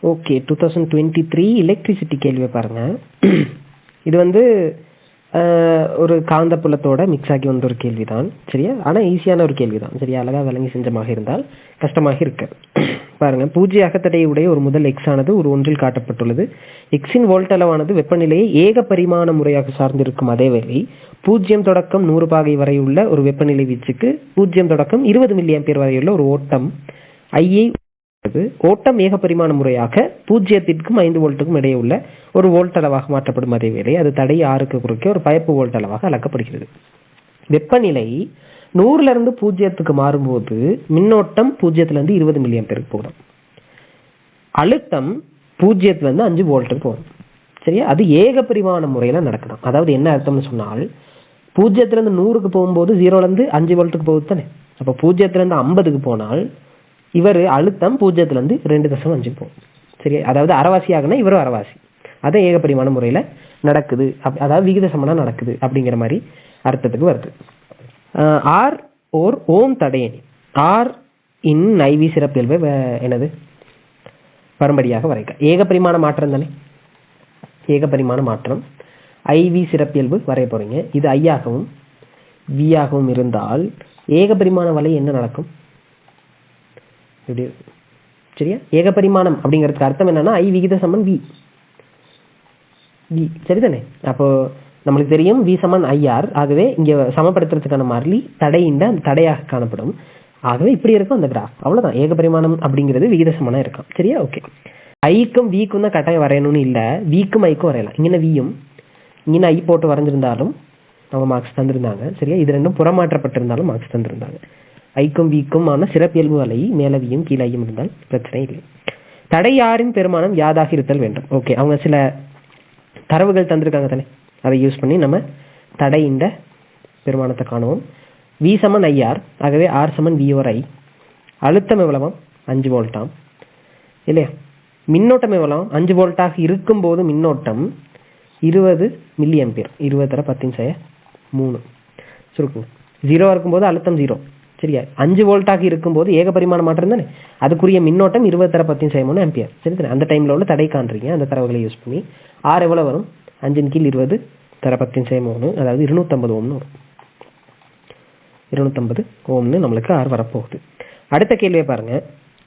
Okay, 2023 electricity கேள்வியை பாருங்க. இது வந்து ஒரு காந்தப்புலத்தோட மிக்ஸ் ஆகி வந்த ஒரு கேள்விதான், சரியா? ஆனால் ஈஸியான ஒரு கேள்விதான், சரியா? அழகா விளங்கி செஞ்சமாக இருந்தால் கஷ்டமாக இருக்கு. பாருங்க, பூஜ்ய அகத்தடையுடைய ஒரு முதல் எக்ஸ் ஆனது ஒரு ஒன்றில் காட்டப்பட்டுள்ளது. எக்ஸின் வோல்ட் அளவானது வெப்பநிலையை ஏக பரிமாண முறையாக சார்ந்திருக்கும். அதேவேளை 0 தொடக்கம் 100 பாகை வரை உள்ள ஒரு வெப்பநிலை வீச்சுக்கு 0 தொடக்கம் 20 மில்லி ஆம்பியர் வரையுள்ள ஒரு ஓட்டம் ஐயை ஓட்டம் ஏக பரிமாண முறையாக 0க்கும் 5 வோல்ட்டுக்கும் இடையே உள்ள ஒரு வோல்ட் அளவாக மாற்றப்படும். அதேவேளை அது தடை 6க்கு குறுக்கே ஒரு பயப்பு வோல்ட் அளவாக அளக்கப்படுகிறது. வெப்பநிலை 100ல இருந்து 0க்கு மாறும்போது மின்னோட்டம் 0ல இருந்து 20 மில்லி ஆம்பியருக்கு போகும். அழுத்தம் 0ல இருந்து 5 வோல்ட்டுக்கு போகும், சரியா? அது ஏக பரிமாண முறையில நடக்குது. அதாவது என்ன அர்த்தம்னு சொன்னால், 0ல இருந்து 100க்கு போகும்போது 0ல இருந்து 5 வோல்ட்டுக்கு போகுது தானே. அப்போ 0ல இருந்து 50க்கு போனால் இவர் அழுத்தம் 0ல இருந்து 2.5 போகும், சரியா? அதாவது அரைவாசி ஆகுனா இவரும் அரைவாசி. அதான் ஏக பரிமாண முறையில நடக்குது, அதாவது விகித சமனா நடக்குது அப்படிங்கிற மாதிரி அர்த்தத்துக்கு வருது. ஆர் ஓர் ஓம் தடையணி ஆர் இன் ஐவி சிறப்பியல்பு என்னது வரும்படியாக வரைக்க. ஏக பரிமாண மாற்றம் தானே, ஏக பரிமாண மாற்றம். ஐவி சிறப்பியல்பு வரைய போறீங்க. இது ஐ ஆகவும் வி ஆகவும் இருந்தால் ஏக பரிமாண வலை என்ன நடக்கும்? சரியா? ஏக பரிமாணம் அப்படிங்கிறதுக்கு அர்த்தம் என்னன்னா ஐ விகித சமன் வி, சரிதானே? அப்போ நம்மளுக்கு தெரியும் வி சமன் ஐஆர். ஆகவே இங்க சமப்படுத்துறதுக்கான மாறிலி தடையின் தடையாக காணப்படும். ஆகவே இப்படி இருக்கும் அந்த கிராஃப். அவ்வளவுதான். ஏக பரிமாணம் அப்படிங்கிறது விகித சமனா இருக்கும், சரியா? ஓகே. ஐக்கும் விக்கும் தான் கட்டாயம் வரையணும்னு இல்லை, விக்கும் ஐக்கும் வரையலாம். இங்கே வியும் இங்கே ஐ போட்டு வரைஞ்சிருந்தாலும் அவங்க மார்க்ஸ் தந்திருந்தாங்க, சரியா? இது ரெண்டும் புறமாற்றப்பட்டிருந்தாலும் மார்க்ஸ் தந்திருந்தாங்க. ஐக்கும் விக்கும் ஆன சிறப்பியல்பு வலை மேலவியும் கீழையும் இருந்தால் பிரச்சனை இல்லை. தடை யாரின் பெருமானம் யாதாக இருத்தல் வேண்டும். ஓகே, அவங்க சில தரவுகள் தந்திருக்காங்க தானே, அதை யூஸ் பண்ணி நம்ம தடையின் பெருமானத்தை காணுவோம். வி சமன் ஐஆர், ஆகவே ஆர் சமன் வி ஓர் ஐ. அழுத்தம் எவ்வளவாம்? 5 வோல்ட்டாம், இல்லையா? மின்னோட்டம் எவ்வளவு? 5 வோல்ட்டாக இருக்கும் போது மின்னோட்டம் 20 மில்லி ஆம்பியர். 20^10^3 சுருக்குங்க. 0 இருக்கும்போது அழுத்தம் 0, சரியா? 5 வோல்ட்டாக இருக்கும்போது ஏக பரிமாண மாற்றம் தானே, அதுக்குரிய மின்னோட்டம் 20^10^3 ஆம்பியர், சரி? அந்த டைம்ல உள்ள தடை காண்றீங்க. அந்த தரவுகளை யூஸ் பண்ணி ஆர் எவ்வளவு வரும்? 5/20^10^3, அதாவது 250 ஓம்னு வரும். 250 ஓம்னு நம்மளுக்கு ஆர் வரப்போகுது. அடுத்த கேள்வியை பாருங்க.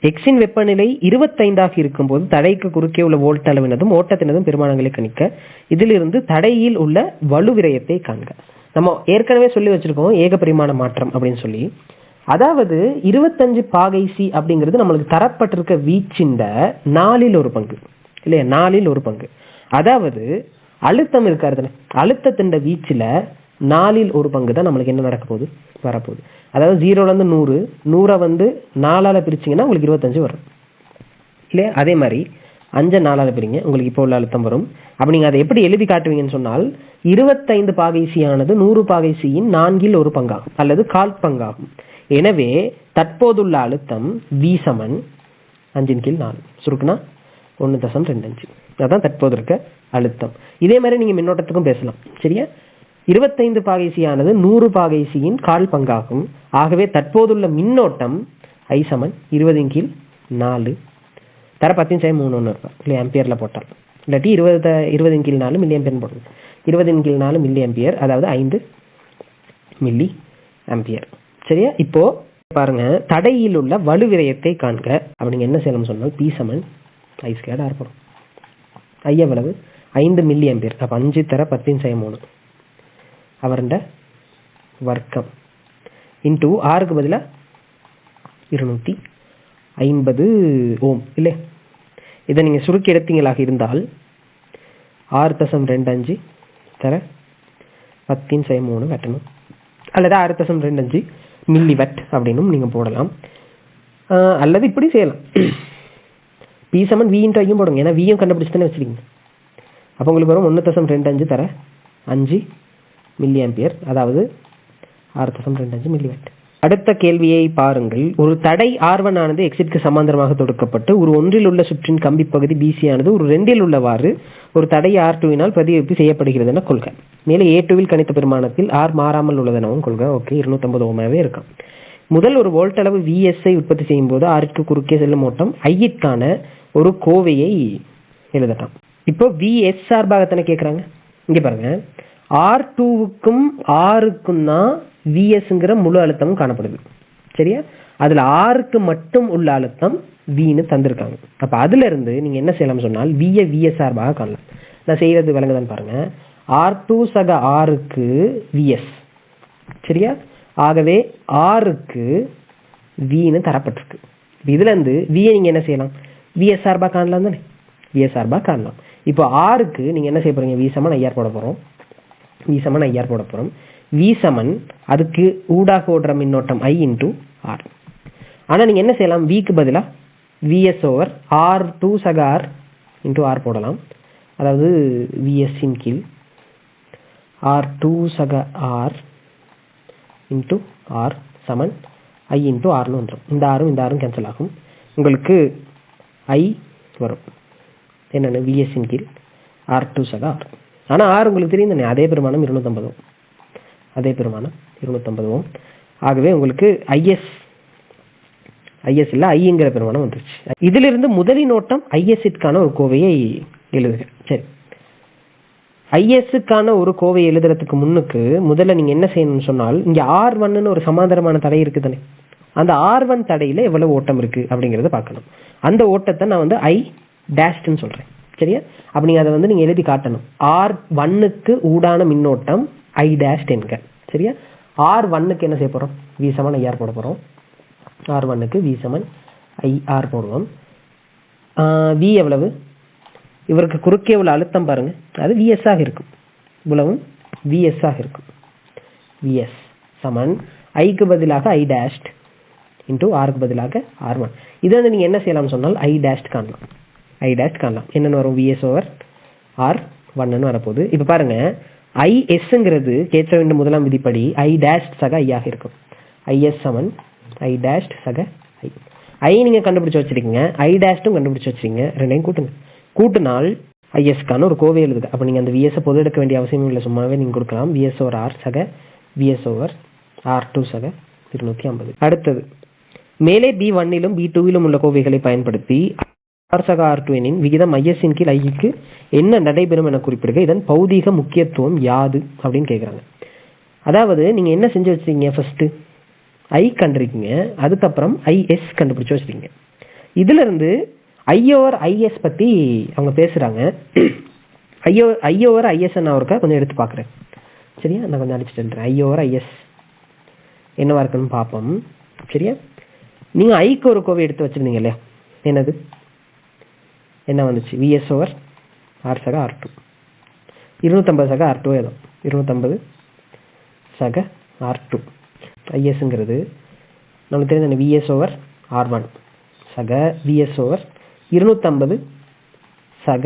எக்ஸின் வெப்பநிலை 25ஆக இருக்கும்போது தடைக்கு குறுக்கே உள்ள வோல்ட் அளவினதும் ஓட்டத்தினதும் பெருமானங்களை கணிக்க. இதிலிருந்து தடையில் உள்ள வலுவிரயத்தை காண்க. நம்ம ஏற்கனவே சொல்லி வச்சிருக்கோம் ஏக பரிமாண மாற்றம் அப்படின்னு சொல்லி. அதாவது 25 பாகை சி அப்படிங்கிறது நம்மளுக்கு தரப்பட்டிருக்க வீச்சின் 4ல் 1 பங்கு, இல்லையா? 4ல் 1 பங்கு. அதாவது அழுத்தம் இருக்காரு, அழுத்தத்தின் வீச்சுல 4ல் 1 பங்கு தான் நம்மளுக்கு என்ன நடக்க போகுது, வரப்போகுது. அதாவது 0ல இருந்து 100, 100 வந்து 4ஆல பிரிச்சிங்கன்னா உங்களுக்கு 25 வரும், இல்லையா? அதே மாதிரி 5 4ஆல பிரிங்க, உங்களுக்கு இப்போ உள்ள அழுத்தம் வரும். அப்ப நீங்க அதை எப்படி எழுதி காட்டுவீங்கன்னு சொன்னால், 25 பாகை சி ஆனது 100 பாகை சியின் 4ல் 1 பங்காகும் அல்லது 1/4 பங்காகும். எனவே தற்போதுள்ள அழுத்தம் வி சமன் 5/4, சுருக்குனா 1.25. அதான் தற்போது இருக்க அழுத்தம். இதே மாதிரி நீங்க மின்னோட்டத்துக்கும் பேசலாம், சரியா? 25 பாகை சி ஆனது 100 பாகை சியின் 1/4 பங்காகும். ஆகவே தற்போதுள்ள மின்னோட்டம் ஐ சமன் 20/4 தர 10^3 இருக்கும், இல்லை? ஆம்பியர்ல போட்டால், இல்லாட்டி 20/4 மில்லி ஆம்பியர் போடணும். 20/4 மில்லி ஆம்பியர், அதாவது 5 மில்லி ஆம்பியர், சரியா? இப்போ பாருங்க, தடையில் உள்ள வலுவிரயத்தை காண்க. அப்படிங்க என்ன செய்யணும் சொன்னால், பி சமன் ஐ ஸ்கொயர்ட் ஆர் போடும். ஐ எவ்வளவு? 5 மில்லி ஆம்பியர். அப்ப 5 தர 10^3 அவருண்ட வர்க்கம் இன்டூ ஆருக்கு பதிலா 250 ஓம், இல்லை? இதை நீங்க சுருக்கி எடுத்தீங்களாக இருந்தால் 6.25 தர 10^3 வெட்டணும், அல்லது 6.25 மில்லி வெட் அப்படின்னு நீங்க போடலாம். அல்லது இப்படி செய்யலாம், பி சமன் வி இன்டூ ஐயும் போடுங்க. ஏன்னா வியும் கண்டுபிடிச்சு தானே வச்சிருக்கீங்க. அப்போ உங்களுக்கு வரும் 1.25 தர 5 மில்லி ஆம்பியர், அதாவது 6.25 மில்லி வாட். அடுத்த கேள்வியை பாருங்கள். ஒரு தடை R1 ஆனது எக்ஸிற்கு சமாந்தரமாக தொடுக்கப்பட்டு ஒரு ஒன்றில் உள்ள சுற்றின் கம்பி பகுதி பிசி ஆனது ஒரு 2ல் உள்ளவாறு ஒரு தடை R2வினால் பிரதிபலிப்பு செய்யப்படுகிறது என கொள்க. மேலே A2வில் கணித்த பெருமானத்தில் R மாறாமல் உள்ளதெனவும் கொள்க. ஓகே, 250 ஓமாவே இருக்கும். முதல் ஒரு வோல்ட் அளவு VS உற்பத்தி செய்யும் போது R க்கு குறுக்கே செல்லும் ஓட்டம் I க்கான ஒரு கோவையை எழுதலாம். இப்போ விஎஸ் சார்பாகத்தானே கேட்குறாங்க. இங்கே பாருங்க, R2க்கும் Rக்கும் தான் விஎஸ்ங்கிற முழு அழுத்தமும் காணப்படுது. சரியா? அதில் Rக்கு மட்டும் உள்ள அழுத்தம் வின்னு தந்திருக்காங்க. அப்போ அதுல இருந்து நீங்க என்ன செய்யலாம் சொன்னால் விஎஸ் சார்பாக காணலாம். நான் செய்யறது விளங்குதான்னு பாருங்க. R2 சக Rக்கு விஎஸ். சரியா? ஆகவே Rக்கு வின்னு தரப்பட்டிருக்கு. இதுல இருந்து வியை நீங்க என்ன செய்யலாம்? விஎஸ் சார்பா காணலாம் தானே, விஎஸ் சார்பா காணலாம். இப்போ ஆருக்கு நீங்க என்ன செய்ய போறீங்க? வி சமன் ஐஆர் போட போறோம். வி சமன் ஐஆர் போட போறோம். வி சமன் அதுக்கு ஊடாக ஓடுற மின்னோட்டம் ஐ இன்டூ ஆர். ஆனா நீங்க என்ன செய்யலாம்? விக்கு பதிலா விஎஸ் ஓவர் R2 சக ஆர் இன்டூ ஆர் போடலாம். அதாவது விஎஸ் இன் கீழ் R2 சக ஆர் இன்டூ ஆர் சமன் ஐ இன்டூ ஆர்னு வந்துடும். இந்த ஆரும் கேன்சல் ஆகும். உங்களுக்கு ஐ வரும். என்னென்ன? விஎஸ் இன் கீழ் R2 சக ஆர். ஆனால் ஆர் உங்களுக்கு தெரியும் தானே, அதே பெருமானம் 250 ஓம். அதே பெருமானம் 250 ஓம். ஆகவே உங்களுக்கு ஐஎஸ் இல்லை ஐங்கிற பெருமானம் வந்துருச்சு. இதிலிருந்து முதலின் ஓட்டம் ஐஎஸ்க்கான ஒரு கோவையை எழுதுக. சரி, ஐஎஸ்க்கான ஒரு கோவை எழுதுறதுக்கு முன்னுக்கு முதல்ல நீங்க என்ன செய்யணும்னு சொன்னால், இங்க R1 ஒரு சமாந்தரமான தடை இருக்கு தானே, அந்த R1 தடையில எவ்வளவு ஓட்டம் இருக்கு அப்படிங்கறத பார்க்கணும். அந்த ஓட்டத்தை நான் வந்து ஐ டேஷ்னு சொல்றேன். சரியா? அப்ப நீங்க அதை வந்து நீங்க எழுதி காட்டணும். R1க்கு ஊடான மின்னோட்டம் ஐ டேஷ் என்க. சரியா? R1க்கு என்ன செய்ய போறோம்? வி சமன் ஐஆர் போட போறோம். R1க்கு வி சமன் ஐஆர் போடுவோம். வி எவ்வளவு? இவருக்கு குறுக்கே உள்ள அழுத்தம் பாருங்க, அது விஎஸ் ஆக இருக்கும். இவ்வளவும் விஎஸ் ஆக இருக்கும். விஎஸ் சமன் ஐக்கு பதிலாக ஐ டேஷ்ட் இன்டூ ஆருக்கு பதிலாக R1. இதை வந்து நீங்க என்ன செய்யலாம் சொன்னால் ஐ டேஷ்ட் காணலாம். ஐ டேஷ்ட் காணலாம். என்னன்னு வரும்? விஎஸ் ஓவர் R1 வரப்போகுது. இப்ப பாருங்க, ஐஎஸ்ங்கிறது கேட்சவின் முதலாம் விதிப்படி ஐ டேஷ்ட் சக ஐயாக இருக்கும். ஐஎஸ் சமன் ஐ டேஷ்ட் சக ஐ. ஐ நீங்க கண்டுபிடிச்சு வச்சிருக்கீங்க, ஐ டேஷ்டும் கண்டுபிடிச்சு வச்சிருக்கீங்க. ரெண்டையும் கூட்டுங்க. கூட்டினால் ஐஎஸ்க்கான ஒரு கோவை எழுதுக. அப்ப நீங்க அந்த விஎஸ் பொது எடுக்க வேண்டிய அவசியம் இல்லை, சும்மாவே நீங்க கொடுக்கலாம். விஎஸ் ஓவர் ஆர் சக விஎஸ் ஓவர் R2 சக 250. அடுத்தது, மேலே B1லும் B2லும் உள்ள கோவைகளை பயன்படுத்தி ஆர் சக R2 எனின் விகிதம் ஐஎஸ் இன் கீழ் ஐக்கு என்ன நடைபெறும் என குறிப்பிடுக. இதன் பௌதீக முக்கியத்துவம் யாது அப்படின்னு கேட்குறாங்க. அதாவது நீங்க என்ன செஞ்சு வச்சிருக்கீங்க? ஃபர்ஸ்ட் ஐ கண்டிருக்கீங்க, அதுக்கப்புறம் ஐஎஸ் கண்டுபிடிச்சு வச்சிருக்கீங்க. இதுல இருந்து ஐ ஓவர் ஐஎஸ் பத்தி அவங்க பேசுறாங்க. ஐ ஓவர் ஐஎஸ் நான் ஒருக்கா கொஞ்சம் எடுத்து பார்க்குறேன். சரியா? நான் கொஞ்சம் அடிச்சுட்டு ஐ ஓவர் ஐஎஸ் என்னவா இருக்குன்னு பார்ப்போம். சரியா? நீங்க ஐக்கு ஒரு கோவை எடுத்து வச்சிருந்தீங்க இல்லையா? என்னது என்ன வந்துச்சு? விஎஸ் ஓவர் ஆர் சக R2 250 சக R2 ஏதோ 250 சக R2. ஐஎஸ்ங்கிறது நமக்கு தெரிஞ்ச விஎஸ் ஓவர் R1 சக விஎஸ் ஓவர் 250 சக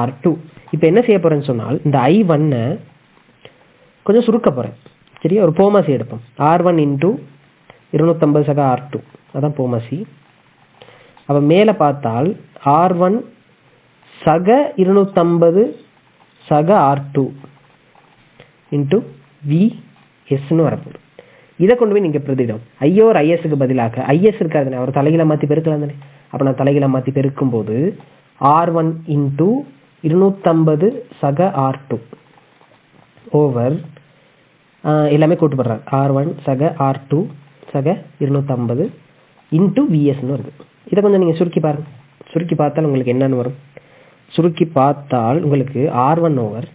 R2. இப்போ என்ன செய்ய போறேன்னு சொன்னால், இந்த I1 கொஞ்சம் சுருக்க போறேன். சரியா? ஒரு போமாசி எடுப்போம். R1 இன்டூ 250 சக R2, அதான் போமாசி. அப்ப மேல பார்த்தால் R1 சக 250 சக R2 இன்டூ விஎஸ்ன்னு வரப்போகுது. இதை கொண்டு போய் நீங்க பிரதியிடம் ஐ ஓவர் ஐஎஸ்க்கு பதிலாக ஐஎஸ் இருக்காது, அவர் தலைகீழ மாத்தி பெருக்கலாம் தானே. அப்ப நான் தலைகீழ மாத்தி பெருக்கும் போது R1 இன்டூ 250 சக R2 ஓவர் எல்லாமே கூட்டு போடுறாங்க. R1 சக R2 சக 250 இன்டூ விஎஸ்ன்னு வருது. இதை கொஞ்சம் நீங்க சுருக்கி பாருங்க. சுருக்கி பார்த்தால் உங்களுக்கு என்னன்னு வரும்? சுருக்கி பார்த்தால் உங்களுக்கு R1 ஓவர்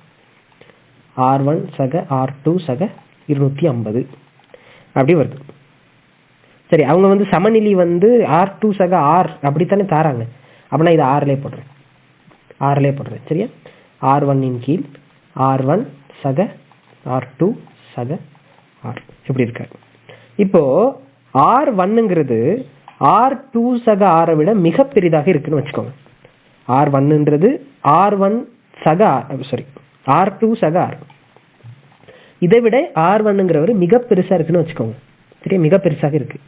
R1 சக R2 சக 250 அப்படி வருது. சரி, அவங்க வந்து சமநிலை வந்து R2 சக R அப்படித்தானே தாராங்க. அப்படின்னா இது ஆர்லே போடுறேன். சரியா? R1 இன் கீழ் R1 சக R2 சக R எப்படி இருக்காரு? இப்போ R1ங்கிறது R2 சக R விட மிக பெரிதாக இருக்குன்னு வச்சுக்கோங்க. R1ன்றது R1 சக R2 சக R, இதை விட R1ங்கிறவர் மிக பெருசா இருக்குன்னு வச்சுக்கோங்க. சரியா? மிக பெருசாக இருக்கு.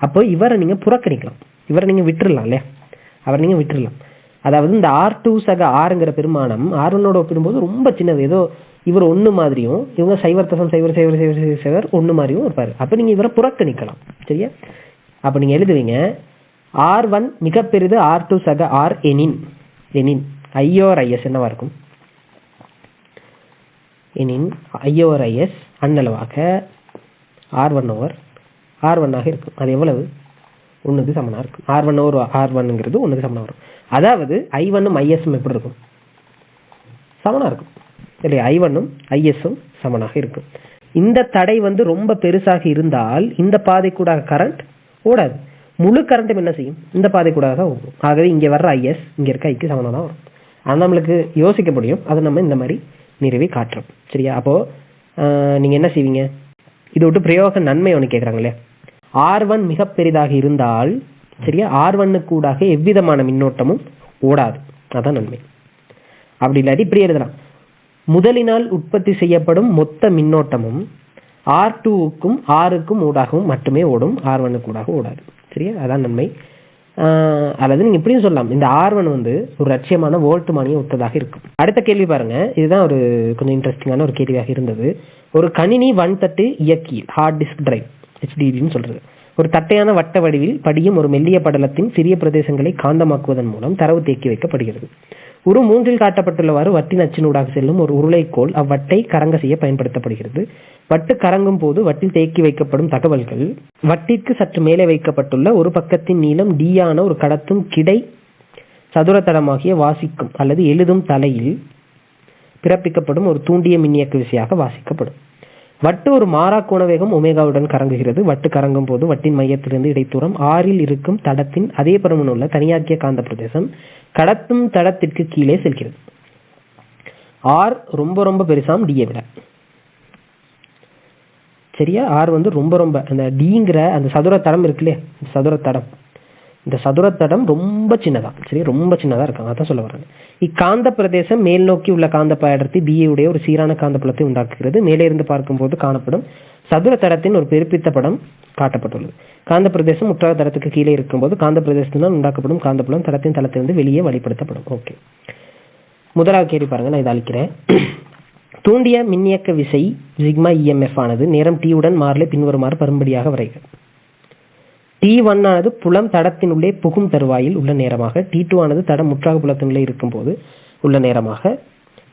அப்போ இவரை நீங்க புறக்கணிக்கலாம், இவரை நீங்க விட்டுறலாம் இல்லையா? அவரை நீங்க விட்டுறலாம். அதாவது இந்த R2 சக Rங்கிற பெருமானம் R1ஓட ஒப்பிடும்போது ரொம்ப சின்னது. ஏதோ இவர் 1 மாதிரியும் இவங்க 0.000001 மாதிரியும் இருப்பாரு. அப்ப நீங்க இவரை புறக்கணிக்கலாம். சரியா? அப்ப நீங்க எழுதுவீங்க R1 மிக பெரிது R2 சக R எனின் IORIS என்னவா இருக்கும்? எனின் IORIS அன்னளவாக R1 ஆக இருக்கும். அது எவ்வளவு? 1க்கு சமனா இருக்கும். R1/R1ங்கிறது 1க்கு சமனா வரும். அதாவது I1ம் ISம் எப்படி இருக்கும்? சமனா இருக்கும் இல்லையா? I1ம் ISம் சமனாக இருக்கும். இந்த தடை ரொம்ப பெருசாக இருந்தால் இந்த பாதை கூட கரண்ட் ஓடாது. முழு கரண்ட்டும் என்ன செய்யும்? இந்த பாதை கூட தான் ஓடும். ஆகவே இங்கே வர்ற IS இங்க இருக்க ஐக்கு சமனா தான் வரும். அது நம்மளுக்கு யோசிக்க முடியும். அதை நம்ம இந்த மாதிரி நிறுவி காட்டுறோம். சரியா? அப்போ நீங்க என்ன செய்வீங்க? இதை விட்டு பிரயோக நன்மை ஒன்று கேட்குறாங்களே, R1 மிக பெரிதாக இருந்தால் சரியா R1 கூடாக எவ்விதமான மின்னோட்டமும் ஓடாது. அதான் நன்மை. அப்படி இல்லாட்டி இப்படி எழுதலாம், முதலினால் உற்பத்தி செய்யப்படும் மொத்த மின்னோட்டமும் R2க்கும் Rக்கும் ஊடாகவும் மட்டுமே ஓடும், R1 கூடாக ஓடாது. சரியா? அதான் நன்மை. அல்லது நீங்க இப்படியும் சொல்லலாம், இந்த R1 ஒரு லட்சியமான வோல்ட்மானியை ஒத்ததாக இருக்கும். அடுத்த கேள்வி பாருங்க, இதுதான் ஒரு கொஞ்சம் இன்ட்ரெஸ்டிங்கான ஒரு கேள்வியாக இருந்தது. ஒரு கணினி வன்தட்டு இயக்கி ஹார்ட் டிஸ்க் டிரைவ் HDDன்னு சொல்றது ஒரு தட்டையான வட்ட வடிவில் படியும் ஒரு மெல்லிய படலத்தின் சிறிய பிரதேசங்களை காந்தமாக்குவதன் மூலம் தரவு தேக்கி வைக்கப்படுகிறது. ஒரு 3இல் காட்டப்பட்டுள்ளவாறு வட்டின் அச்சினூடாக செல்லும் ஒரு உருளைக்கோள் அவ்வட்டை கரங்க செய்ய பயன்படுத்தப்படுகிறது. வட்டு கரங்கும் போது வட்டில் தேக்கி வைக்கப்படும் தகவல்கள் வட்டிற்கு சற்று மேலே வைக்கப்பட்டுள்ள ஒரு பக்கத்தின் நீளம் D ஆன ஒரு கடத்தும் கிடை சதுர தடமாகிய வாசிக்கும் அல்லது எழுதும் தலையில் பிறப்பிக்கப்படும் ஒரு தூண்டிய மின்னியக்கு விசையாக வாசிக்கப்படும். வட்டு ஒரு மாறா கோண வேகம் ஒமேகாவுடன் கரங்குகிறது. வட்டு கரங்கும் போது வட்டின் மையத்திலிருந்து இடைத்தூரம் R இருக்கும் தடத்தின் அதே பருமன் உள்ள தனியாக்கிய காந்த பிரதேசம் கடத்தும் தடத்திற்கு கீழே செல்கிறது. R ரொம்ப பெருசாம் D விட. சரியா? R ரொம்ப அந்த Dங்கிற அந்த சதுர தடம் இருக்குல்லையே, இந்த சதுர தடம் ரொம்ப சின்னதா, சரி, ரொம்ப சின்னதா இருக்காங்க. அதான் சொல்ல வர்றாங்க. இக்காந்த பிரதேசம் மேல் நோக்கி உள்ள காந்தப்பாய் அடர்த்தி B உடைய ஒரு சீரான காந்த புலத்தை உண்டாக்குகிறது. மேலே இருந்து பார்க்கும்போது காணப்படும் சதுர தடத்தின் ஒரு பெருப்பித்த படம் காட்டப்பட்டுள்ளது. காந்த பிரதேசம் முற்றாக தடத்துக்கு கீழே இருக்கும்போது காந்த பிரதேசத்தினால் உண்டாக்கப்படும் காந்தப்புலம் தடத்தின் தளத்திலிருந்து வெளியே வழிபடுத்தப்படும். ஓகே, முதலாவது கேள்வி பாருங்க, நான் இதை அளிக்கிறேன். தூண்டிய மின்னியக்க விசை சிக்மா EMF ஆனது நேரம் T உடன் மாறலை பின்வருமாறு பரும்படியாக வரைகிறது. T1 ஆனது புலம் தடத்தின் உள்ளே புகும் தருவாயில் உள்ள நேரமாக, T2 ஆனது தடம் முற்றாக புலத்தினுள்ளே இருக்கும் போது உள்ள நேரமாக,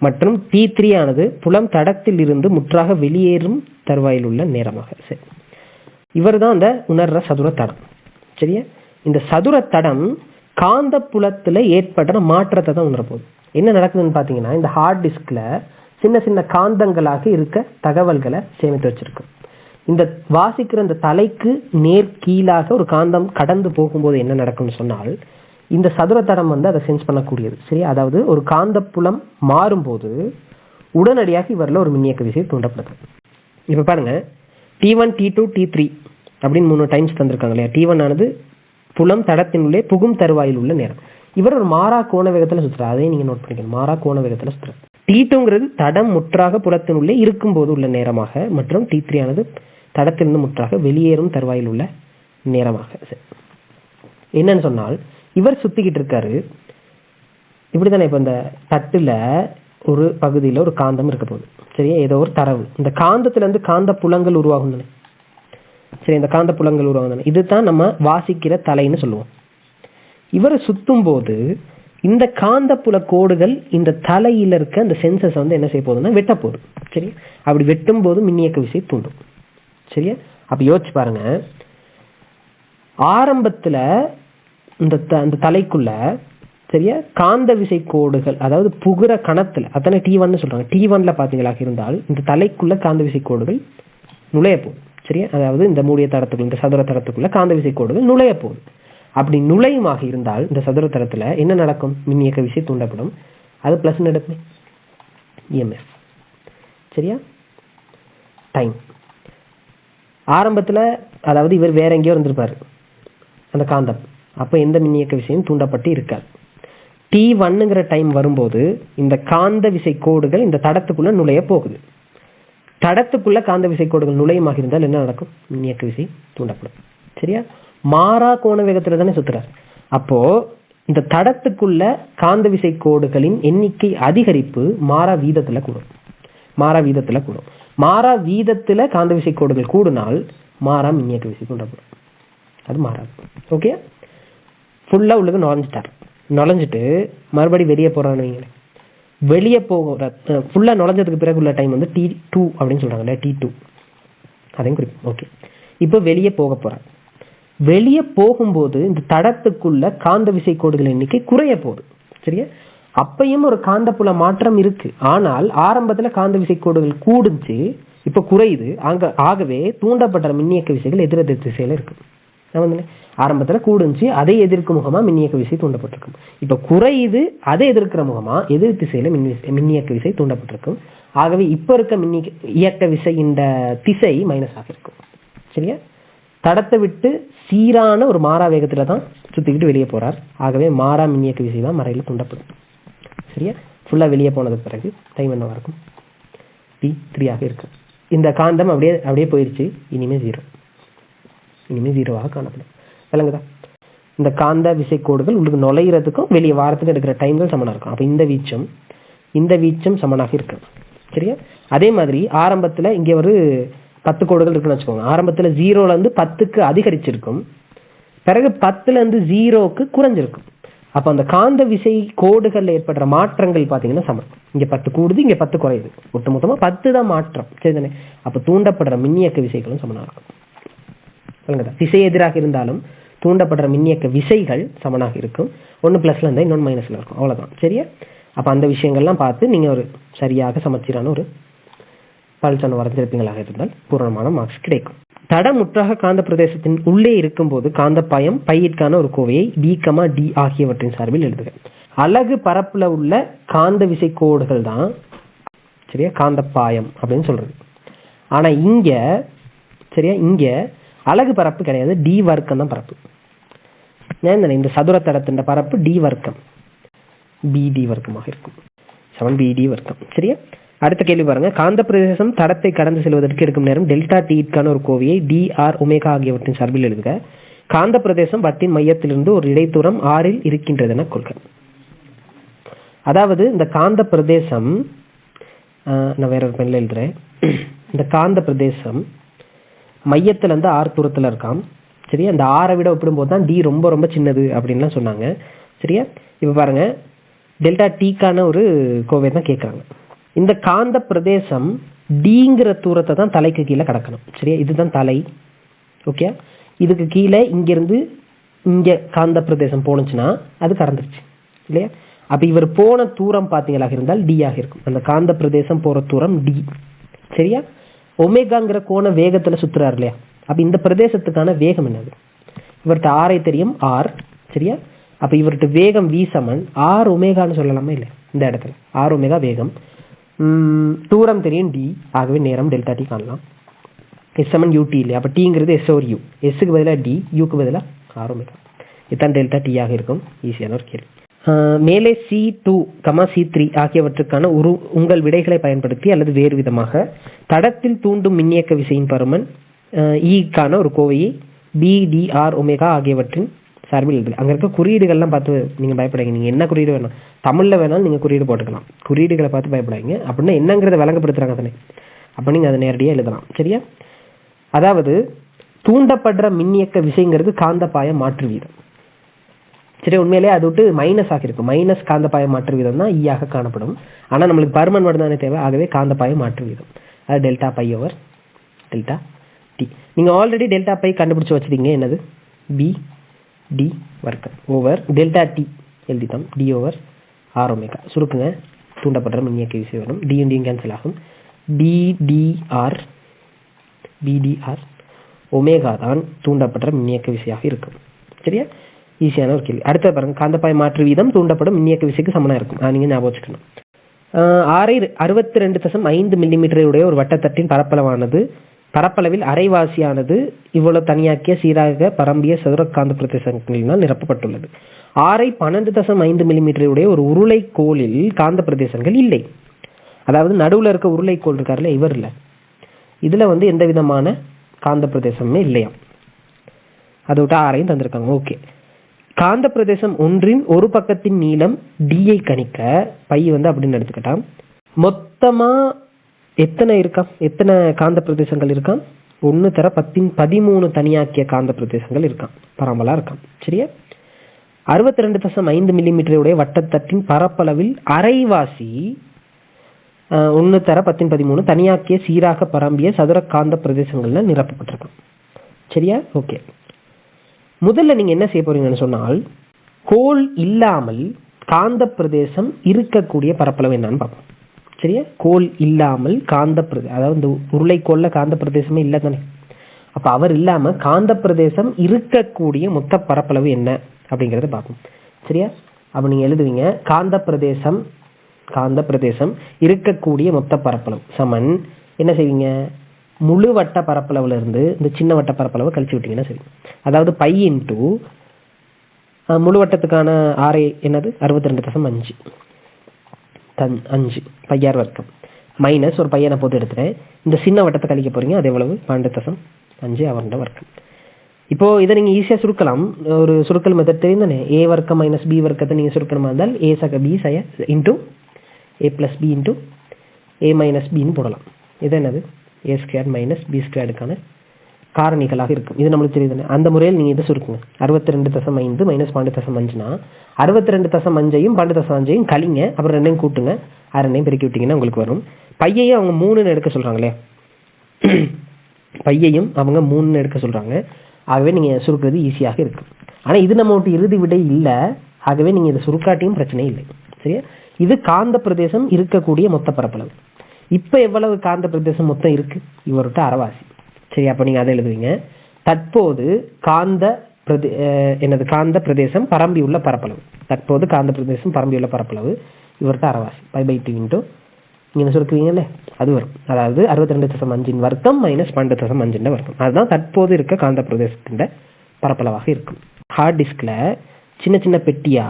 மற்றும் T3 ஆனது புலம் தடத்தில் இருந்து முற்றாக வெளியேறும் தருவாயில் உள்ள நேரமாக. சரி, இவர் தான் அந்த உணர்ற சதுர தடம். சரியா? இந்த சதுர தடம் காந்த புலத்துல ஏற்படுற மாற்றத்தை தான் உணரப்போகுது. என்ன நடக்குதுன்னு பாத்தீங்கன்னா, இந்த ஹார்ட் டிஸ்க்ல சின்ன காந்தங்களாக இருக்க தகவல்களை சேமித்து வச்சிருக்கு. இந்த வாசிக்கிற இந்த தலைக்கு நேர் கீழாக ஒரு காந்தம் கடந்து போகும்போது என்ன நடக்கும்னு சொன்னால், இந்த சதுர தடம் அதை சென்ஸ் பண்ணக்கூடியது. சரி, அதாவது ஒரு காந்த புலம் மாறும்போது உடனடியாக இவரில் ஒரு மின்னியக்க விசை தூண்டப்படுது. இப்ப பாருங்க, T1 T2 T3 அப்படின்னு 3 டைம்ஸ் தந்திருக்காங்க இல்லையா? T1 ஆனது புலம் தடத்தினுள்ளே புகும் தருவாயில் உள்ள நேரம். இவர் ஒரு மாறா கோண வேகத்துல சுற்றுறாரு. அதையும் நீங்க நோட் பண்ணிக்கணும், மாறா கோண வேகத்துல சுற்றுறாரு. T2ங்கிறது தடம் முற்றாக புலத்தினுள்ளே இருக்கும் போது உள்ள நேரமாக, மற்றும் T3 ஆனது தடத்திலிருந்து முற்றாக வெளியேறும் தருவாயில் உள்ள நேரமாக. என்னன்னு சொன்னால், இவர் சுத்திக்கிட்டு இருக்காரு இப்படித்தானே. இப்ப இந்த தட்டுல ஒரு பகுதியில ஒரு காந்தம் இருக்க போகுது. சரியா? ஏதோ ஒரு தரவு, இந்த காந்தத்துல இருந்து காந்த புலங்கள் உருவாகும் தானே. சரி, இந்த காந்த புலங்கள் உருவாகும் தானே, இதுதான் நம்ம வாசிக்கிற தலைன்னு சொல்லுவோம். இவரை சுத்தும் போது இந்த காந்த புல கோடுகள் இந்த தலையில இருக்க அந்த சென்சஸ் என்ன செய்ய போகுதுன்னா வெட்ட போகுது. சரி, அப்படி வெட்டும் போது மின்னியக்க விசை தூண்டும். சரியா? அப்ப யோசிச்சு பாருங்க, ஆரம்பத்துல இந்த தலைக்குள்ள சரியா காந்த விசை கோடுகள், அதாவது புகுற கணத்துல, அத்தனை T1 சொல்றாங்க. T1ல பாத்தீங்களா இருந்தால் இந்த தலைக்குள்ள காந்த விசை கோடுகள் நுழைய போகுது. சரியா? அதாவது இந்த மூடிய தடத்துக்குள்ள, இந்த சதுர தடத்துக்குள்ள காந்த விசை கோடுகள் நுழைய போகுது. அப்படி நுழையுமாக இருந்தால் இந்த சதுர தடத்துல என்ன நடக்கும்? மின்னியக்க விசை தூண்டப்படும். அது பிளஸ் நடக்கும் EMF. சரியா? டைம் ஆரம்பத்துல, அதாவது இவர் வேற எங்கேயோ இருந்திருப்பாரு அந்த காந்தம், அப்ப எந்த மின்னியக்க விசையும் தூண்டப்பட்டு இருக்காது. T1ங்கிற டைம் வரும்போது இந்த காந்த விசை கோடுகள் இந்த தடத்துக்குள்ள நுழைய போகுது. தடத்துக்குள்ள காந்த விசை கோடுகள் நுழையமாக இருந்தால் என்ன நடக்கும்? மின்னியக்க விசை தூண்டப்படும். சரியா? மாறா கோண வேகத்துல தானே சுத்துறார். அப்போ இந்த தடத்துக்குள்ள காந்த விசை கோடுகளின் எண்ணிக்கை அதிகரிப்பு மாறா வீதத்துல கூடும். மாறா வீதத்துல காந்த விசை கோடுகள் கூடுனால் மாறா மின்னியக்க விசை தூண்டப்படும். அது மாறாது. ஓகே, ஃபுல்லா உள்ளுக்கு நுழைஞ்சிட்டு மறுபடி வெளியே போறான்னு வைங்களேன். வெளியே போகிற ஃபுல்லா நுழைஞ்சதுக்கு பிறகு உள்ள டைம் வந்து T2 அப்படின்னு சொல்றாங்க. T2 அதையும் குறிப்போம். ஓகே, இப்போ வெளியே போக போறேன். வெளியே போகும்போது இந்த தடத்துக்குள்ள காந்த விசை கோடுகள் எண்ணிக்கை குறைய போகுது. சரியா? அப்பயும் ஒரு காந்தப்புல மாற்றம் இருக்கு. ஆனால் ஆரம்பத்துல காந்த விசை கோடுகள் கூடுச்சு, இப்ப குறையுது. ஆகவே தூண்டப்படுற மின்னியக்க விசைகள் எதிரெதிர் திசையில இருக்கு. ஆரம்பத்துல கூடுச்சு, அதை எதிர்க்கும் முகமா மின்னியக்க விசை தூண்டப்பட்டிருக்கும். இப்ப குறையுது, அதை எதிர்க்கிற முகமா எதிர் திசையில மின்னியக்க விசை தூண்டப்பட்டிருக்கும். ஆகவே இப்ப இருக்க இயக்க விசை இந்த திசை மைனஸாக இருக்கும். சரியா? தடத்தை விட்டு சீரான ஒரு மாறா வேகத்துல தான் சுத்திக்கிட்டு வெளியே போறார். ஆகவே மாறா மின்னியக்க விசை தான் மறையில தூண்டப்படும். சரியா? ஃபுல்லா வெளியே போனதுக்கு பிறகு டைம் என்னவா இருக்கும்? T3 ஆக இருக்கு. இந்த காந்தம் அப்படியே போயிருச்சு. இனிமே 0 காணப்படும். விளங்குதா? இந்த காந்த விசை கோடுகள் உங்களுக்கு நுழையிறதுக்கும் வெளியே வாரத்துக்கு எடுக்கிற டைம்கள் சமனா இருக்கும். அப்ப இந்த வீச்சம் சமனாக இருக்கு. சரியா? அதே மாதிரி ஆரம்பத்துல இங்க ஒரு 10 கோடுகள் இருக்குன்னு வச்சுக்கோங்க. ஆரம்பத்துல 0ல இருந்து 10க்கு அதிகரிச்சிருக்கும், பிறகு 10ல இருந்து 0க்கு குறைஞ்சிருக்கும். அப்ப அந்த காந்த விசை கோடுகள்ல ஏற்படுற மாற்றங்கள் பாத்தீங்கன்னா சமம். இங்க 10 கூடுது, இங்க 10 குறையுது. ஒட்டுமொத்தமா 10 தான் மாற்றம். சரிதானே? அப்ப தூண்டப்படுற மின்னியக்க விசைகளும் சமனா இருக்கும். திசை எதிராக இருந்தாலும் தூண்டப்படுற மின்னியக்க விசைகள் சமனாக இருக்கும். ஒன்னு பிளஸ்ல இருந்தா இன்னொன்னு மைனஸ்ல இருக்கும். அவ்வளவுதான். சரியா? அப்ப அந்த விஷயங்கள்லாம் பார்த்து நீங்க ஒரு சரியாக சமச்சீரான ஒரு பல்சன் வரைஞ்சிருப்பீங்களாக இருந்தால் பூரணமான மார்க்ஸ் கிடைக்கும். தடமுற்றாக காந்த பிரதேசத்தின் உள்ளே இருக்கும் போது காந்த பாயம் பையிற்கான ஒரு கோவையை B, D ஆகியவற்றின் சார்பில் எழுதுக. அலகு பரப்புல உள்ள காந்த விசை கோடுகள் தான் சரியா காந்த பாயம் அப்படின்னு சொல்றது. ஆனா இங்க அலகு பரப்பு கிடையாது, D வர்க்கம் தான் பரப்பு. இந்த சதுர தடத்தின் பரப்பு D வர்க்கம், BD வர்க்கமாக இருக்கும். BD வர்க்கம். சரியா? அடுத்த கேள்வி பாருங்க. காந்த பிரதேசம் தடத்தை கடந்து செல்வதற்கு எடுக்கும் நேரம் டெல்டா Tக்கான ஒரு கோவையை dr ஒமேகா ஆகியவற்றின் சார்பில் எழுதுக. காந்த பிரதேசம் வட்டின் மையத்திலிருந்து ஒரு இடைத்தூரம் r இல் இருக்கின்றது என கொள்க. அதாவது இந்த காந்த பிரதேசம், நான் வேற ஒரு பெண்ணில் எழுதுறேன். இந்த காந்த பிரதேசம் மையத்துல இருந்து r தூரத்துல இருக்காம். சரியா? அந்த r விட ஒப்பிடும்போது தான் D ரொம்ப ரொம்ப சின்னது அப்படின்லாம் சொன்னாங்க. சரியா? இப்ப பாருங்க, டெல்டா Tக்கான ஒரு கோவை தான் கேட்கறாங்க. இந்த காந்த பிரதேசம் Dங்கிற தூரத்தை தான் தலைக்கு கீழே கடக்கணும். சரியா? இதுதான் தலை. ஓகே, இதுக்கு கீழே இங்கிருந்து இங்க காந்த பிரதேசம் போனுச்சுன்னா அது கடந்துருச்சு இல்லையா? அப்ப இவர் போன தூரம் பாத்தீங்களாக இருந்தால் D ஆக இருக்கும். அந்த காந்த பிரதேசம் போற தூரம் D. சரியா? ஒமேகாங்கிற கோண வேகத்துல சுத்துறாரு இல்லையா? அப்ப இந்த பிரதேசத்துக்கான வேகம் என்னது? இவர்கிட்ட ஆரை தெரியும், R. சரியா? அப்ப இவர்கிட்ட வேகம் V சமன் R ஒமேகான்னு சொல்லலாமா? இல்ல, இந்த இடத்துல R ஒமேகா வேகம், தூரம் தெரியும் D. ஆகவே நேரம் டெல்டா T காணலாம். S சமன் UT இல்லையா? அப்ப Tங்கிறது S over U. Sக்கு பதிலா D, Uக்கு பதிலா R ஒமேகா. இதுதான் டெல்டா T ஆக இருக்கும். ஈஸியான ஒரு கேள்வி. மேலே C2, C3 ஆகியவற்றுக்கான உங்கள் விடைகளை பயன்படுத்தி அல்லது வேறு விதமாக தடத்தில் தூண்டும் மின்னியக்க விசையின் பருமன் ஈக்கான ஒரு கோவையை BDR ஒமேகா ஆகியவற்றின் சார்பில் எழுது. அங்க இருக்க குறியீடுகள்லாம் பார்த்து நீங்க பயப்படாதீங்க. நீங்க என்ன குறியீடு வேணும், தமிழ்ல வேணாலும் நீங்க குறியீடு போட்டுக்கலாம். குறியீடுகளை பார்த்து பயப்படாதீங்க. அப்படின்னா என்னங்கிறத விளங்கப்படுத்துறாங்க தானே, அப்ப நீங்க அதை நேரடியாக எழுதலாம். சரியா? அதாவது தூண்டப்படுற மின்னியக்க விசைங்கிறது காந்த பாய மாற்று வீதம். சரி, உண்மையிலேயே அது விட்டு மைனஸ் ஆகிருக்கும். மைனஸ் காந்த பாய மாற்று வீதம் தான் ஈயாக காணப்படும். ஆனா நம்மளுக்கு பருமன் மட்டும் தானே தேவை. ஆகவே காந்த பாய மாற்று வீதம் அது delta phi over delta t. நீங்க ஆல்ரெடி டெல்டா பை கண்டுபிடிச்சு வச்சிருக்கீங்க. என்னது? BD வர்க்கம் ஓவர் டெல்டா T எழுதிட்டோம். D over R omega. சுருக்குங்க, தூண்டப்படுற மின்னியக்க விசை வரும். D கேன்சல் ஆகும். BDR ஒமேகா தான் தூண்டப்படுற மின்னியக்க விசையாக இருக்கும். சரியா? ஈஸியான ஒரு கேள்வி. அடுத்த பாருங்க, காந்தப்பாய மாற்று வீதம் தூண்டப்படும் மின்னியக்க விசைக்கு சமனா இருக்கும். நீங்க ஞாபகம் வச்சுக்கணும். 62.5 மில்லிமீட்டர் உடைய ஒரு வட்டத்தட்டின் பரப்பளவில் அரைவாசியானது இவ்வளவு தனியாக்கிய சீராக பரம்பிய சதுர காந்த பிரதேசங்களினால் நிரப்பப்பட்டுள்ளது. 12.5 மில்லிமீட்டர் உடைய ஒரு உருளை கோலில் காந்த பிரதேசங்கள் இல்லை. அதாவது நடுவுல இருக்க உருளை கோல் இருக்காருல்ல, இவர் இல்ல, இதுல எந்த விதமான காந்த பிரதேசமே இல்லையா. அதை விட்டு 6 தந்திருக்காங்க. ஓகே, காந்த பிரதேசம் ஒன்றின் ஒரு பக்கத்தின் நீளம் D கணிக்க பை அப்படின்னு எடுத்துக்கிட்டான். மொத்தமா எத்தனை காந்த பிரதேசங்கள் இருக்கான்? 1 தர 10 13 தனியாக்கிய காந்த பிரதேசங்கள் இருக்கான். பரம்பலா இருக்கான். சரியா? 62.5 மில்லிமீட்டருடைய வட்டத்தட்டின் பரப்பளவில் அரைவாசி 1/1013 தனியாக்கிய சீராக பரம்பிய சதுர காந்த பிரதேசங்கள்ல நிரப்பப்பட்டிருக்கும். சரியா? ஓகே. முதல்ல நீங்க என்ன செய்ய போறீங்கன்னு சொன்னால், கோள் இல்லாமல் காந்த பிரதேசம் இருக்கக்கூடிய பரப்பளவு என்னன்னு பார்ப்போம். சரியா? கோள் இல்லாமல் காந்த பிரதேசம், அதாவது இந்த உருளைக்கோள்ல காந்த பிரதேசமே இல்லை தானே, அப்ப அவர் இல்லாம காந்த பிரதேசம் இருக்கக்கூடிய மொத்த பரப்பளவு என்ன அப்படிங்கறத பார்ப்போம். சரியா? அப்ப நீங்க எழுதுவீங்க, காந்த பிரதேசம் இருக்கக்கூடிய மொத்த பரப்பளவு சமன் என்ன செய்வீங்க, முழு வட்ட பரப்பளவுல இருந்து இந்த சின்ன வட்ட பரப்பளவை கழிச்சு விட்டீங்கன்னா சரி. அதாவது பை இன்டூ முழு வட்டத்துக்கான ஆரை என்னது 62.5 பையார் வர்க்கம் மைனஸ் ஒரு பையனை போட்டு எடுத்துட்டேன். இந்த சின்ன வட்டத்தை கழிக்க போறீங்க, அது எவ்வளவு 12.5 அவருடைய வர்க்கம். இப்போ இதை நீங்க ஈஸியா சுருக்கலாம். ஒரு சுருக்கல் மெத்தட் தெரியும் தானே, ஏ வர்க்கம் மைனஸ் பி வர்க்கத்தை நீங்க சுருக்கணுமா இருந்தால் ஏ சக பி சய into A plus B into A minus பின்னு போடலாம். இது என்னது ஏ ஸ்கொயர் மைனஸ் பி ஸ்கொயருக்கான காரணிகளாக இருக்கும். இது நம்மளுக்கு தெரியுது. அந்த முறையில் நீங்க இதை சுருக்குங்க. 62.5 மைனஸ் 12.5னா 62.5ஐயும் 12.5ஐயும் கழிங்க, அப்புறம் ரெண்டையும் கூட்டுங்க, ரெண்டையும் பெருக்கி விட்டீங்கன்னா உங்களுக்கு வரும். பையையும் அவங்க 3ன்னு எடுக்க சொல்றாங்களே, பையையும் அவங்க 3ன்னு எடுக்க சொல்றாங்க. ஆகவே நீங்க சுருக்குறது ஈஸியாக இருக்கும். ஆனா இது நம்மளோட இறுதி விடை இல்லை. ஆகவே நீங்க இதை சுருக்காட்டியும் பிரச்சனை இல்லை. சரியா? இது காந்த பிரதேசம் இருக்கக்கூடிய மொத்த பரப்பளவு. இப்ப எவ்வளவு காந்த பிரதேசம் மொத்தம் இருக்கு, இவர்கிட்ட அரைவாசி. சரி, அப்ப நீங்க அதை எழுதுவீங்க. தற்போது காந்த பிரதேசம் பரம்பியுள்ள பரப்பளவு, தற்போது காந்த பிரதேசம் பரம்பியுள்ள பரப்பளவு இவர்கிட்ட அரைவாசி π/2 இன்டூ நீங்க சுருக்குவீங்கல்ல அது வரும். அதாவது 62.5 வர்க்கம் மைனஸ் 12.5 வர்க்கம். அதுதான் தற்போது இருக்க காந்த பிரதேசத்தின் பரப்பளவாக இருக்கும். ஹார்ட் டிஸ்க்ல சின்ன சின்ன பெட்டியா,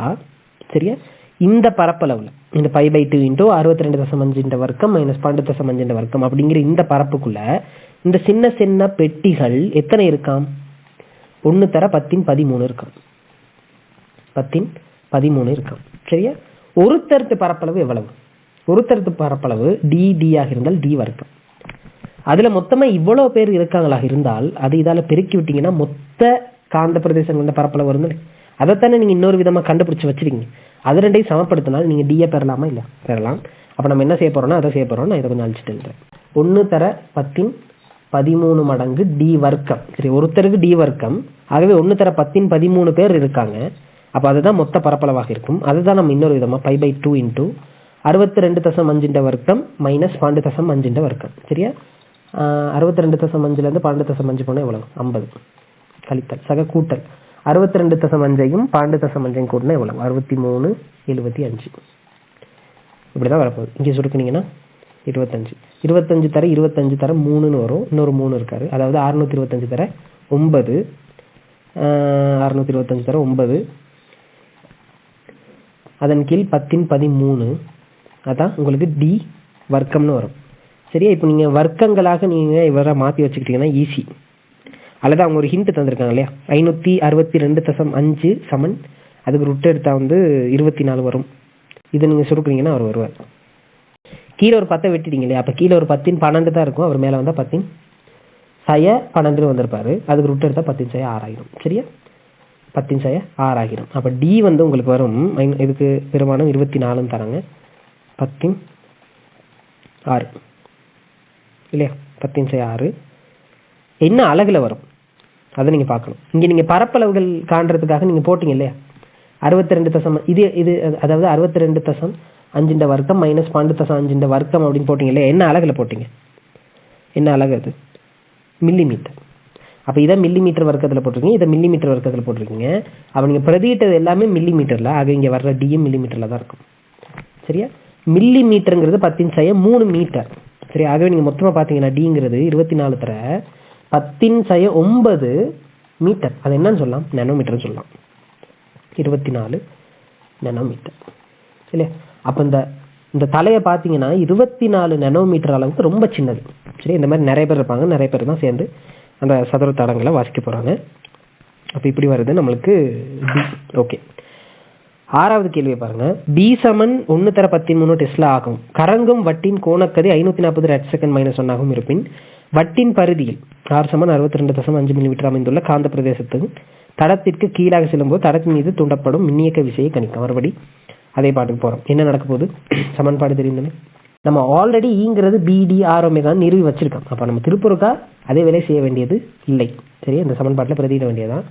சரியா, இந்த பரப்பளவுல இந்த π/2 இன்டூ 62.5 வர்க்கம் மைனஸ் 12.5 வர்க்கம் அப்படிங்கிற இந்த பரப்புக்குள்ள இந்த சின்ன சின்ன பெட்டிகள் எத்தனை இருக்காம், 1/1013 இருக்காம், 1013 இருக்காம். சரியா? ஒருத்தருக்கு பரப்பளவு எவ்வளவு, ஒருத்தருக்கு பரப்பளவு டி ஆக இருந்தால் டி வர்க்கம். அதுல மொத்தமா இவ்வளவு பேர் இருக்காங்களாக இருந்தால் அது இதால பெருக்கி விட்டீங்கன்னா மொத்த காந்த பிரதேசங்களோட பரப்பளவு வரும். அதைத்தானே நீங்க இன்னொரு விதமா கண்டுபிடிச்சு வச்சிருக்கீங்க. அது ரெண்டையும் சமப்படுத்தினால் நீங்க டிஏ பெறலாமா? இல்ல பெறலாம். அப்ப நம்ம என்ன செய்ய போறோம்னா அதை செய்ய போறோம். நான் இதை கொஞ்சம் அழிச்சிட்டு எழுதுறேன். 1/1013 மடங்கு டி வர்க்கம். சரி, ஒருத்தருக்கு டி வர்க்கம். ஆகவே 1/1013 பேர் இருக்காங்க. அப்ப அதுதான் மொத்த பரப்பளவாக இருக்கும். அதுதான் நம்ம இன்னொரு விதமா π/2 இன்டூ 62.5 வர்க்கம் மைனஸ் 12.5 வர்க்கம். சரியா? 62.5 இருந்து 12.5 போனா எவ்வளவு, 50 கழித்தல் சக கூட்டல் 62.5ஐயும் 12.5ஐயும் கூட்டினா எவ்வளவு, 63.75. இப்படிதான் வரப்போகுது. இங்கே சுருக்குனீங்கன்னா 25 தர 25 தர 3ன்னு வரும். இன்னொரு 3 இருக்காரு. அதாவது 625 தர 9, 625 தர 9, அதன் கீழ் 1013. அதான் உங்களுக்கு டி வர்க்கம்னு வரும். சரியா? இப்போ நீங்க வர்க்கங்களாக நீங்க இவரை மாத்தி வச்சுக்கிட்டீங்கன்னா ஈஸி. அல்லது அவங்க ஒரு ஹிண்ட் தந்திருக்காங்க இல்லையா, 562.5 சமன் அதுக்கு ருட் எடுத்தா 24 வரும். இதை நீங்க சுருக்குறீங்கன்னா அவர் வருவார். கீழே ஒரு 10 வெட்டிட்டீங்க இல்லையா, அப்ப கீழே ஒரு 10/12 தான் இருக்கும். அவர் மேல வந்தா 10/12 வந்திருப்பாரு. அதுக்கு ருட் எடுத்தா 10/6 ஆகிடும். சரியா? 10/6 அப்ப டி உங்களுக்கு வரும். இதுக்கு பெருமானம் 24 தராங்க. 10/6 இல்லையா, 10/6 என்ன அலகுல வரும் அதை நீங்க பார்க்கணும். இங்க நீங்க பரப்பளவுகள் காண்றதுக்காக நீங்க போட்டீங்க இல்லையா 62 இது அதாவது 62.5 வர்க்கம் மைனஸ் 12.5 வர்க்கம் அப்படின்னு போட்டீங்க இல்லையா, என்ன அலகுல போட்டீங்க, என்ன அலகு அது, மில்லிமீட்டர். அப்ப இதை மில்லிமீட்டர் வர்க்கத்துல போட்டிருக்கீங்க, இதை மில்லிமீட்டர் வர்க்கத்துல போட்டிருக்கீங்க. அப்ப நீங்க பிரதியிட்டது எல்லாமே மில்லிமீட்டர்ல. ஆக இங்க வர்ற டிஎம் மில்லிமீட்டர்ல தான் இருக்கும். சரியா? மில்லிமீட்டருங்கிறது 10/3 மீட்டர். சரி, ஆகவே நீங்க மொத்தமா பாத்தீங்கன்னா டிங்கிறது 24 தர 10/9 மீட்டர். அது என்னன்னு சொல்லலாம், நானோமீட்டர் சொல்லலாம். 24 நானோமீட்டர் இல்லையா? அப்ப இந்த தலையை பாத்தீங்கன்னா 24 நானோமீட்டர் அளவுக்கு ரொம்ப சின்னது. சரி, இந்த மாதிரி நிறைய பேர் இருப்பாங்க. நிறைய பேர் தான் சேர்ந்து அந்த சதுர தடங்களை வாசிக்க போறாங்க. அப்ப இப்படி வருது நம்மளுக்கு டி. ஓகே, 6வது கேள்வியை பாருங்க. பி சமன் 1/13 டெஸ்லா ஆகும். கறங்கும் வட்டின் கோணக்கதி 540 ரேட்/செகண்ட் -1 ஆகும் இருப்பின் வட்டின் பரிதியில் r சமன் 62.5 மில்லிமீட்டர் அமைந்துள்ள காந்த பிரதேசத்தின் தடத்திற்கு கீழாக செல்லும்போது தடத்தின் மீது தூண்டப்படும் மின்னியக்க விசையை கணிக்க. மறுபடி அதே பாட்டுக்கு போறோம். என்ன நடக்க போகுது? சமன்பாடு தெரியும். நம்ம ஆல்ரெடி ஈங்கிறது பிடி ஆர் ஒமேகான்னு நிறுவி வச்சிருக்கோம். அப்போ நம்ம திருப்பூருக்கா அதே வேலை செய்ய வேண்டியது இல்லை. சரி, இந்த சமன்பாட்டில் பிரதியிட வேண்டியதான்.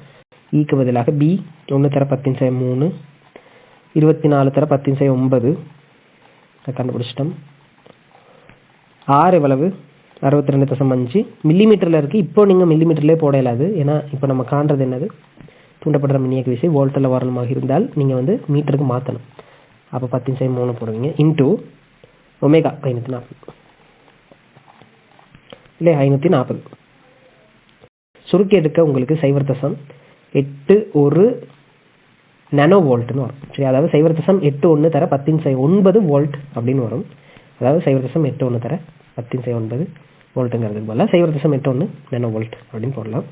ஈக்கு பதிலாக பி 1 தர 10⁻3 24 தர 10⁻9 கண்டுபிடிச்சிட்டோம். ஆர் எவ்வளவு? 62.5 மில்லிமீட்டரில் இருக்குது. இப்போ நீங்கள் மில்லிமீட்டர்லேயே போட இயலாது. ஏன்னா இப்போ நம்ம காண்றது என்னது? தூண்டப்படுற மின்னியக்க விசை வோல்ட்டில் வரணுமாக இருந்தால் நீங்கள் வந்து மீட்டருக்கு மாற்றணும். அப்போ 10⁻3 போடுவீங்க. இன்டூ ஒமேகா 540 இல்லை 540. சுருக்கி எடுக்க உங்களுக்கு 0.81 நானோ வோல்ட்னு வரும். சரி, அதாவது 0.81 தர 10⁻9 வோல்ட் அப்படின்னு வரும். அதாவது 0.81 தர 10⁻9 வோல்ட்டுங்கிறதுக்கு பதிலாக 0.81 நானோ வோல்ட் அப்படின்னு போடலாம்.